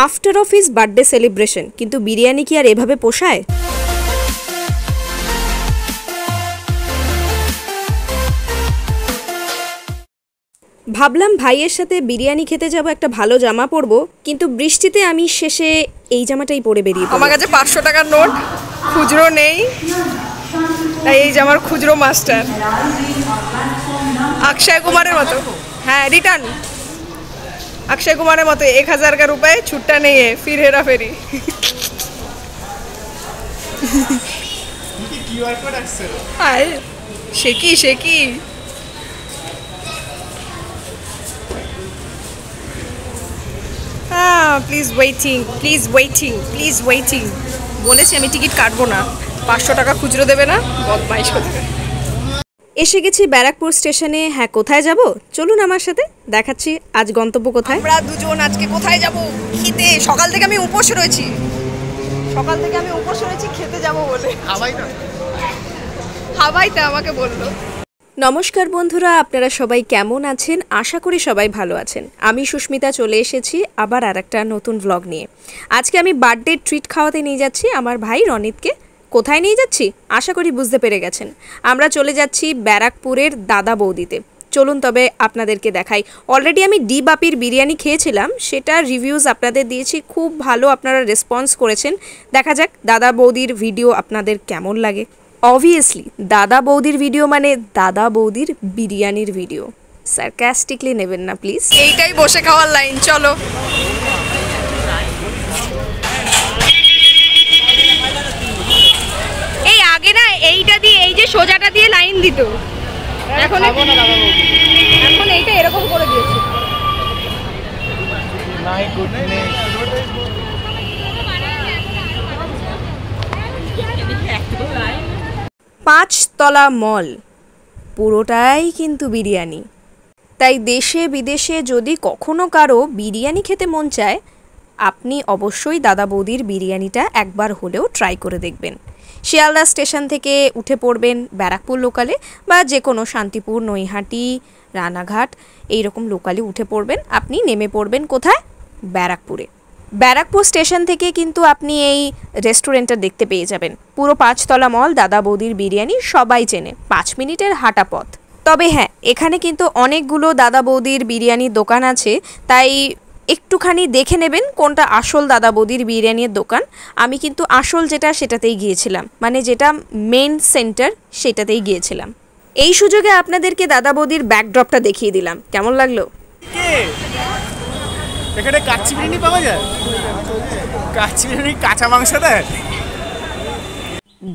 After office birthday celebration, কিন্তু বিরিয়ানি কি আর এভাবে পোষায়? ভাবলাম ভাইয়ের সাথে বিরিয়ানি খেতে যাব, একটা ভালো জামা পরবো, কিন্তু বৃষ্টিতে আমি শেষে এই জামাটাই পরে বেরিয়ে পড়লাম। আমার কাছে 500 টাকার নোট খুচরো নেই, তাই এই জামার খুচরো মাস্টার। अक्षय कुमार मतो, हाँ रिटर्न अक्षय कुमार मतो 1000 का रुपए छुट्टा नहीं है, फिर हेरा फेरी। शेकी शेकी please waiting please waiting please waiting বলেছি আমি টিকিট কাটবো না, 500 টাকা খুচরো দেবে না, বদমাইশ করবে। এসে গেছি ব্যারাকপুর স্টেশনে। হ্যাঁ, কোথায় যাব চলুন আমার সাথে, দেখাচ্ছি আজ গন্তব্য কোথায়। আমরা দুজন আজকে কোথায় যাব? খেতে। সকাল থেকে আমি উপোস রয়েছি, খেতে যাব বলে। হাওয়াইটা আমাকে বললো। নমস্কার বন্ধুরা, আপনারা সবাই কেমন আছেন? আশা করি সবাই ভালো আছেন। আমি সুস্মিতা চলে এসেছি আবার আরেকটা নতুন ভ্লগ নিয়ে। আজকে আমি বার্থডে ট্রিট খাওয়াতে নিয়ে যাচ্ছি আমার ভাই রনিতকে। কোথায় নিয়ে যাচ্ছি আশা করি বুঝতে পেরে গেছেন। আমরা চলে যাচ্ছি ব্যারাকপুরের দাদা বৌদিতে। চলুন তবে আপনাদেরকে দেখাই। অলরেডি আমি ডি বাপির বিরিয়ানি খেয়েছিলাম, সেটার রিভিউজ আপনাদের দিয়েছি, খুব ভালো আপনারা রেসপন্স করেছেন। দেখা যাক দাদা বৌদির ভিডিও আপনাদের কেমন লাগে। অবভিয়াসলি দাদা বৌদির ভিডিও মানে দাদা বৌদির বিরিয়ানির ভিডিও, সার্কাস্টিকলি নেবেন না প্লিজ। এইটাই বসে খাওয়ার লাইন, চলো। এই আগে না এইটা দিয়ে, এই যে সোজাটা দিয়ে লাইন দিত, এখন এইটা এরকম করে দিয়েছে। পাঁচতলা মল পুরোটাই কিন্তু বিরিয়ানি। তাই দেশে বিদেশে যদি কখনো কারো বিরিয়ানি খেতে মন চায়, আপনি অবশ্যই দাদা বৌদির বিরিয়ানিটা একবার হলেও ট্রাই করে দেখবেন। শিয়ালদা স্টেশন থেকে উঠে পড়বেন ব্যারাকপুর লোকালে, বা যে কোনো শান্তিপুর, নৈহাটি, রানাঘাট এইরকম লোকালে উঠে পড়বেন। আপনি নেমে পড়বেন কোথায়? ব্যারাকপুরে। ব্যারাকপুর স্টেশন থেকে কিন্তু আপনি এই রেস্টুরেন্টটা দেখতে পেয়ে যাবেন। পুরো 5তলা মল, দাদা বৌদির বিরিয়ানি সবাই চেনে, 5 মিনিটের হাঁটা পথ। তবে হ্যাঁ, এখানে কিন্তু অনেকগুলো দাদা বৌদির বিরিয়ানির দোকান আছে, তাই একটুখানি দেখে নেবেন কোনটা আসল দাদা বৌদির বিরিয়ানির দোকান। আমি কিন্তু আসল যেটা সেটাতেই গিয়েছিলাম, মানে যেটা মেন সেন্টার সেটাতেই গিয়েছিলাম। এই সুযোগে আপনাদেরকে দাদা বৌদির ব্যাকড্রপটা দেখিয়ে দিলাম, কেমন লাগলো? এখানে কাচ্চি বিরিয়ানি পাওয়া যায়, কাচ্চি বিরিয়ানি কাঁচা মাংস দেয়।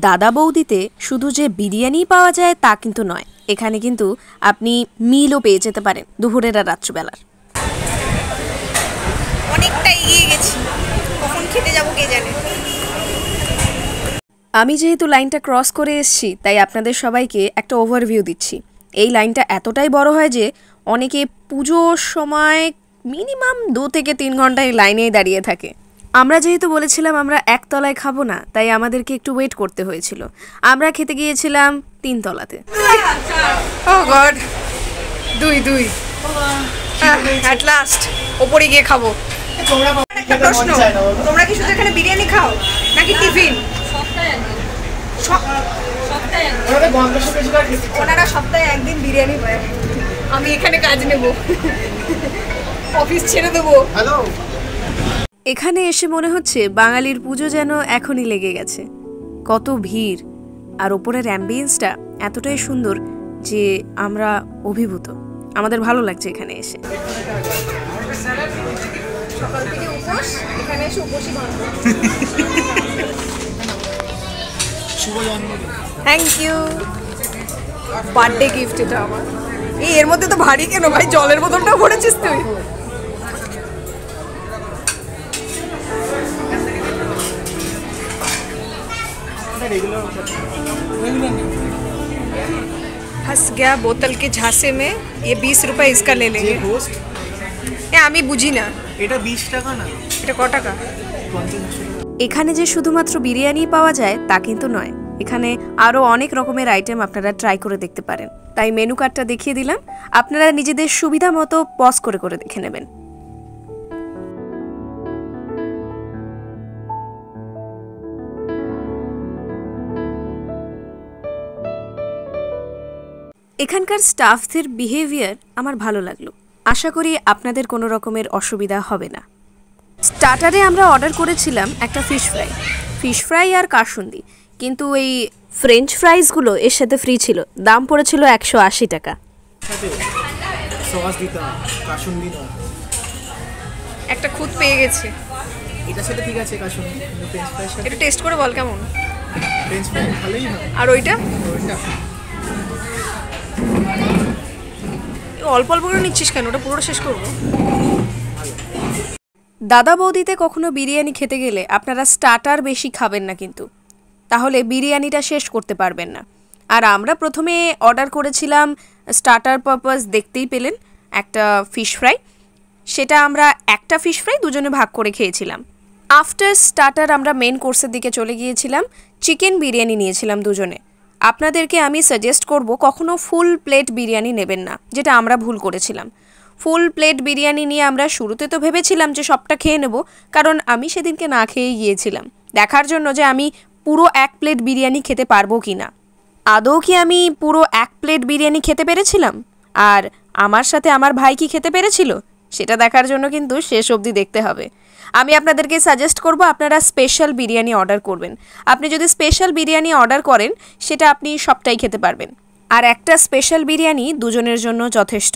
দাদা বৌদিতে শুধু যে বিরিয়ানি পাওয়া যায় তা কিন্তু নয়, এখানে কিন্তু আপনি মিলও পেয়ে যেতে পারেন, দুপুরের আর রাত্রিবেলার। অনেকটা এগিয়ে গেছি, কখন খেতে যাব কে জানে। আমি যেহেতু লাইনটা ক্রস করে এসেছি, তাই আপনাদের সবাইকে একটা ওভারভিউ দিচ্ছি। এই লাইনটা এতটাই বড় হয় যে অনেকে পুজোর সময় মিনিমাম 2 থেকে 3 ঘন্টা এই লাইনেই দাঁড়িয়ে থাকে। আমরা যেহেতু বলেছিলাম আমরা একতলায় খাবো না, তাই আমাদেরকে একটু ওয়েট করতে হয়েছিল। আমরা খেতে গিয়েছিলাম 3 তলাতে। ও গড, 2 অ্যাট লাস্ট ওপরে গিয়ে খাবো। একটা প্রশ্ন, তোমরা কি শুধু এখানে বিরিয়ানি খাও নাকি টিফিন? ওনারা সপ্তাহে একদিন বিরিয়ানি পায়। আমি এখানে কাজ নেব, অফিস ছেড়ে দেবো। এখানে এসে মনে হচ্ছে বাঙালির পুজো যেন এখনই লেগে গেছে। কত ভিড়, আর ওপরের অ্যাম্বিয়েন্সটা এতটাই সুন্দর যে আমরা অভিভূত। আমাদের ভালো লাগছে এখানে এসে। সকাল থেকে উপোস, এখানে এসে উপোসই ভাঙবো। থ্যাংক ইউ, বার্থডে গিফট এটা আমার। এর মধ্যে তো ভারী কেন ভাই, জলের বোতলটাও ভরেছিস তুই? फंस गया बोतल के झांसे में, ये 20 रुपए इसका ले लेंगे। আমি বুঝি না, এটা 20 টাকা না, এটা কত টাকা? এখানে যে শুধুমাত্র বিরিয়ানি পাওয়া যায় তা কিন্তু নয়, এখানে আরও অনেক রকমের আইটেম আপনারা ট্রাই করে দেখতে পারেন। তাই মেনু কার্ডটা দেখিয়ে দিলাম, আপনারা নিজেদের সুবিধা মতো পজ করে করে দেখে নেবেন। এখানকার স্টাফদের বিহেভিয়ার আমার ভালো লাগলো। আশা করি আপনাদের কোনো রকমের অসুবিধা হবে না। স্টার্টারে আমরা অর্ডার করেছিলাম একটা ফিশ ফ্রাই আর কাসুন্দি, কিন্তু এই ফ্রেঞ্চ ফ্রাইসগুলো এর সাথে ফ্রি ছিল। দাম পড়েছিল 180 টাকা। একটা খুদ পেয়ে গেছে, এটা সেটা ঠিক আছে কাসুন্দি, কিন্তু ফ্রেঞ্চ ফ্রাইস একটু টেস্ট করে বল কেমন। ফ্রেঞ্চ ফ্রাই ভালোই হয়। আর ওইটা অল্প অল্প করে নিচ্ছিস কেন? ওটা পুরোটা শেষ করবো। দাদা বৌদিতে কখনো বিরিয়ানি খেতে গেলে আপনারা স্টার্টার বেশি খাবেন না, কিন্তু তাহলে বিরিয়ানিটা শেষ করতে পারবেন না। আর আমরা প্রথমে অর্ডার করেছিলাম স্টার্টার পারপাস, দেখতেই পেলেন একটা ফিশ ফ্রাই। সেটা আমরা একটা ফিশ ফ্রাই দুজনে ভাগ করে খেয়েছিলাম। আফটার স্টার্টার আমরা মেন কোর্সের দিকে চলে গিয়েছিলাম। চিকেন বিরিয়ানি নিয়েছিলাম দুজনে। আপনাদেরকে আমি সাজেস্ট করব কখনো ফুল প্লেট বিরিয়ানি নেবেন না, যেটা আমরা ভুল করেছিলাম। ফুল প্লেট বিরিয়ানি নিয়ে আমরা শুরুতে তো ভেবেছিলাম যে সবটা খেয়ে নেব, কারণ আমি সেদিনকে না খেয়েই গিয়েছিলাম দেখার জন্য যে আমি পুরো 1 প্লেট বিরিয়ানি খেতে পারবো কি না। আদৌ কি আমি পুরো 1 প্লেট বিরিয়ানি খেতে পেরেছিলাম? আর আমার সাথে আমার ভাই কি খেতে পেরেছিল? সেটা দেখার জন্য কিন্তু শেষ অবধি দেখতে হবে। আমি আপনাদেরকে সাজেস্ট করব আপনারা স্পেশাল বিরিয়ানি অর্ডার করবেন। আপনি যদি স্পেশাল বিরিয়ানি অর্ডার করেন সেটা আপনি সবটাই খেতে পারবেন। আর একটা স্পেশাল বিরিয়ানি দুজনের জন্য যথেষ্ট।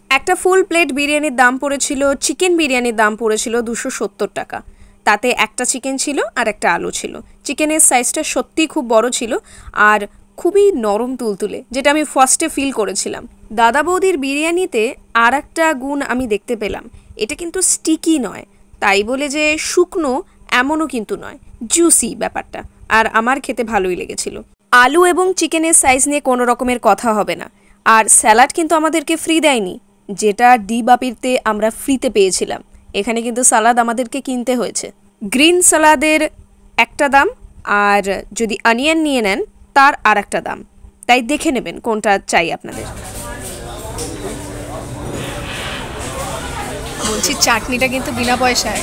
একটা ফুল প্লেট বিরিয়ানির দাম পড়েছিল, চিকেন বিরিয়ানির দাম পড়েছিল 270 টাকা। তাতে একটা চিকেন ছিল আর একটা আলু ছিল। চিকেনের সাইজটা সত্যিই খুব বড় ছিল আর খুবই নরম তুলতুলে, যেটা আমি ফার্স্টে ফিল করেছিলাম। দাদা বৌদির বিরিয়ানিতে আর একটা গুণ আমি দেখতে পেলাম, এটা কিন্তু স্টিকি নয়, তাই বলে যে শুকনো এমনও কিন্তু নয়, জুসি ব্যাপারটা। আর আমার খেতে ভালোই লেগেছিল। আলু এবং চিকেনের সাইজ নিয়ে কোনো রকমের কথা হবে না। আর স্যালাড কিন্তু আমাদেরকে ফ্রি দেয়নি, যেটা ডি বাপিতে আমরা ফ্রিতে পেয়েছিলাম। এখানে কিন্তু সালাদ আমাদেরকে কিনতে হয়েছে। গ্রিন সালাদের একটা দাম, আর যদি অনিয়ন নিয়ে নেন তার আর একটা দাম। তাই দেখে নেবেন কোনটা চাই আপনাদের। বলছি চাটনিটা কিন্তু বিনা পয়সায়।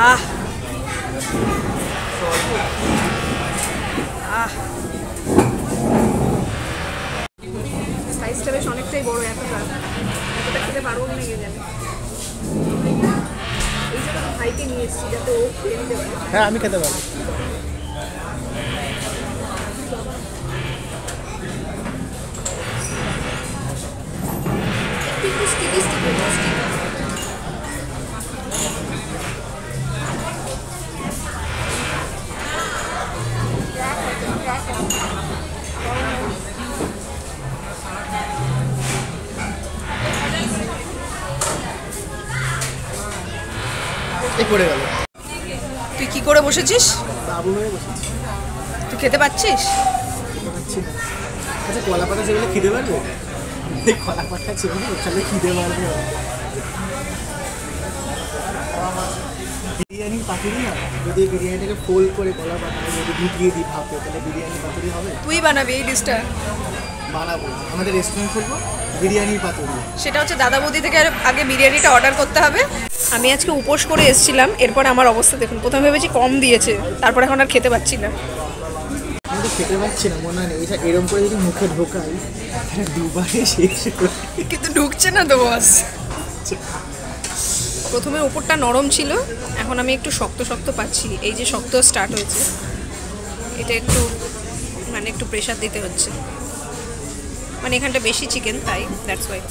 আহ সাইজটা বেশ অনেকটাই বড়। এতটা খেতে পারবো না গিয়ে যাবে। এই জন্য ভাইকে নিয়ে এসেছি যাতে ও খেয়ে নিতে পারে। হ্যাঁ আমি খেতে পারবো। পড়ে গেল। তুই কি করে বসেছিস? বাবু হয়ে বসেছি। তুই খেতে পাচ্ছিস? আচ্ছা কলা পাতা যেগুলো খিদে পারবে, এই কলা পাতা যেগুলো ওখানে খিদে পারবে। বিরিয়ানি পাতুরি না, যদি বিরিয়ানিটাকে ফোল্ড করে কলা পাতা যদি ঢুকিয়ে দিই ভাববে, তাহলে বিরিয়ানি পাতুরি হবে। তুই বানাবি এই ডিশটা? বানাবো, আমাদের রেস্টুরেন্ট খুলবো, বিরিয়ানি পাতুরি। সেটা হচ্ছে দাদা বৌদি থেকে আগে বিরিয়ানিটা অর্ডার করতে হবে। আমি আজকে উপোস করে এসেছিলাম, এরপর আমার অবস্থা দেখুন। প্রথমে ভেবেছি কম দিয়েছে, তারপর এখন আর খেতে পাচ্ছি না। আমি তো খেতে পাচ্ছি না, মনে হয় না এটা এরকম করে যদি মুখে ঢোকাই দুবারে শেষ করে। কিন্তু ঢুকছে না তো বস। প্রথমে উপরটা নরম ছিল, এখন আমি একটু শক্ত শক্ত পাচ্ছি। এই যে শক্ত স্টার্ট হয়েছে, এটা একটু মানে একটু প্রেশার দিতে হচ্ছে। মানে এখানটা বেশি চিকেন, তাই দ্যাটস ওয়াই।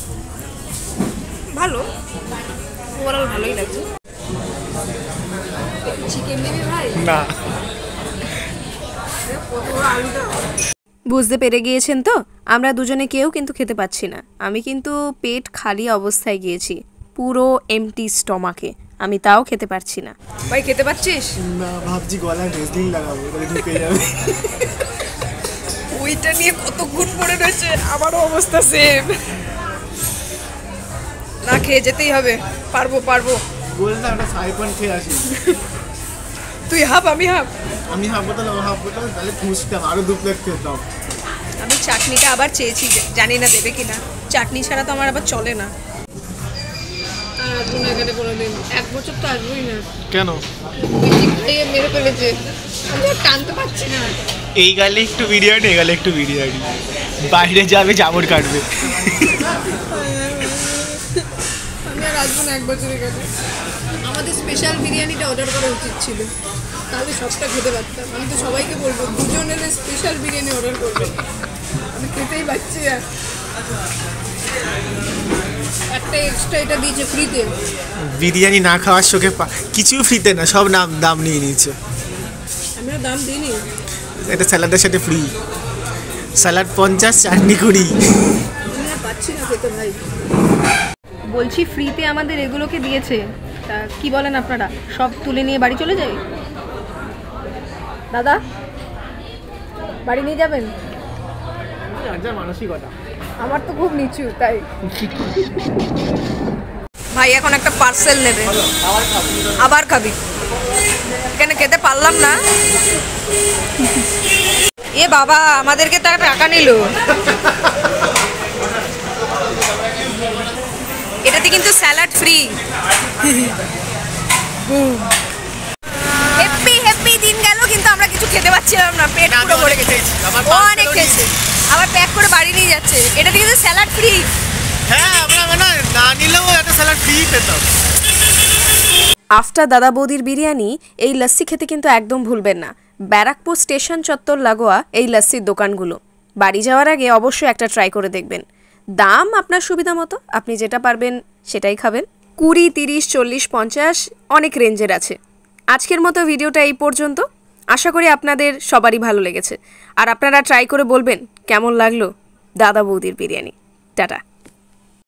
ভালো, ওভারঅল ভালোই লাগছে। চিকেন দিবি ভাই? না। বুঝতে পেরে গিয়েছেন তো, আমরা দুজনে কেউ কিন্তু খেতে পাচ্ছি না। আমি কিন্তু পেট খালি অবস্থায় গিয়েছি, পুরো এমটি স্টমাকে। আমি তাও খেতে পারছি না। ভাই খেতে পাচ্ছিস? না, ভাবছি গলায় ভেসলিন লাগাবো, তাহলে ঢুকে যাবে। ওইটা নিয়ে কত গুণ পড়ে রয়েছে, আমারও অবস্থা সেম। না খেয়ে যেতেই হবে, পারবো পারবো। বললাম একটা সাইফন খেয়ে আসি। তুই হাফ আমি হাফ। আমি হাফ বোতল ও হাফ বোতল, তাহলে খুঁজতাম আরো 2 প্লেট খেতাম। আমি চাটনিটা আবার চেয়েছি, জানি না দেবে কিনা। চাটনি ছাড়া তো আমার আবার চলে না। আর আসবো না এখানে কোনোদিন, 1 বছর তো আসবোই না। কেন? খেয়ে মেরে ফেলেছে, আমি আর টানতে পারছি না। এই গালে একটু বিরিয়ানি, এই গালে একটু বিরিয়ানি, বাইরে যাবে জামর কাটবে। আমি আর আসবো না 1 বছর এখানে। আমাদের স্পেশাল বিরিয়ানিটা অর্ডার করা উচিত ছিল, তাহলে সবটা খেতে পারতাম। আমি তো সবাইকে বলবো দুজনের স্পেশাল বিরিয়ানি অর্ডার করবে, আমি খেতেই পাচ্ছি না। একটা এক্সট্রা এটা দিয়েছে ফ্রিতে। বিরিয়ানি না খাওয়ার শোকে কিছু ফ্রিতে না, সব দাম নিয়ে নিয়েছে। আমিও দাম দিইনি। এটা স্যালাডের সাথে ফ্রি, স্যালাড 50, চাটনি 20। আমি আর পাচ্ছি না খেতে ভাই। বলছি ফ্রিতে আমাদের এগুলোকে দিয়েছে, তা কি বলেন আপনারা, সব তুলে নিয়ে বাড়ি চলে যাই? দাদা বাড়ি নিয়ে যাবেন? মানসিকতা আমার তো খুব নিচু, তাই। ভাই এখন একটা পার্সেল নেবে, আবার খাবি? এখানে খেতে পারলাম না। এ বাবা, আমাদেরকে তারা টাকা নিল। এটাতে কিন্তু স্যালাড ফ্রি। হ্যাপি হ্যাপি দিন গেল, কিন্তু আমরা কিছু খেতে পাচ্ছিলাম না, পেট পুরো ভরে গেছে। ও অনেক খেয়েছে, আবার প্যাক করে বাড়ি নিয়ে যাচ্ছে। এটাতে কিন্তু স্যালাড ফ্রি। হ্যাঁ, আমরা মানে না নিলেও একটা স্যালাড ফ্রি পেতাম। আফটার দাদা বৌদির বিরিয়ানি এই লস্যি খেতে কিন্তু একদম ভুলবেন না। ব্যারাকপুর স্টেশন চত্বর লাগোয়া এই লস্যির দোকানগুলো। বাড়ি যাওয়ার আগে অবশ্যই একটা ট্রাই করে দেখবেন। দাম আপনার সুবিধা মতো, আপনি যেটা পারবেন সেটাই খাবেন। 20, 30, 40, 50 অনেক রেঞ্জের আছে। আজকের মতো ভিডিওটা এই পর্যন্ত। আশা করি আপনাদের সবারই ভালো লেগেছে, আর আপনারা ট্রাই করে বলবেন কেমন লাগলো দাদা বৌদির বিরিয়ানি। টাটা।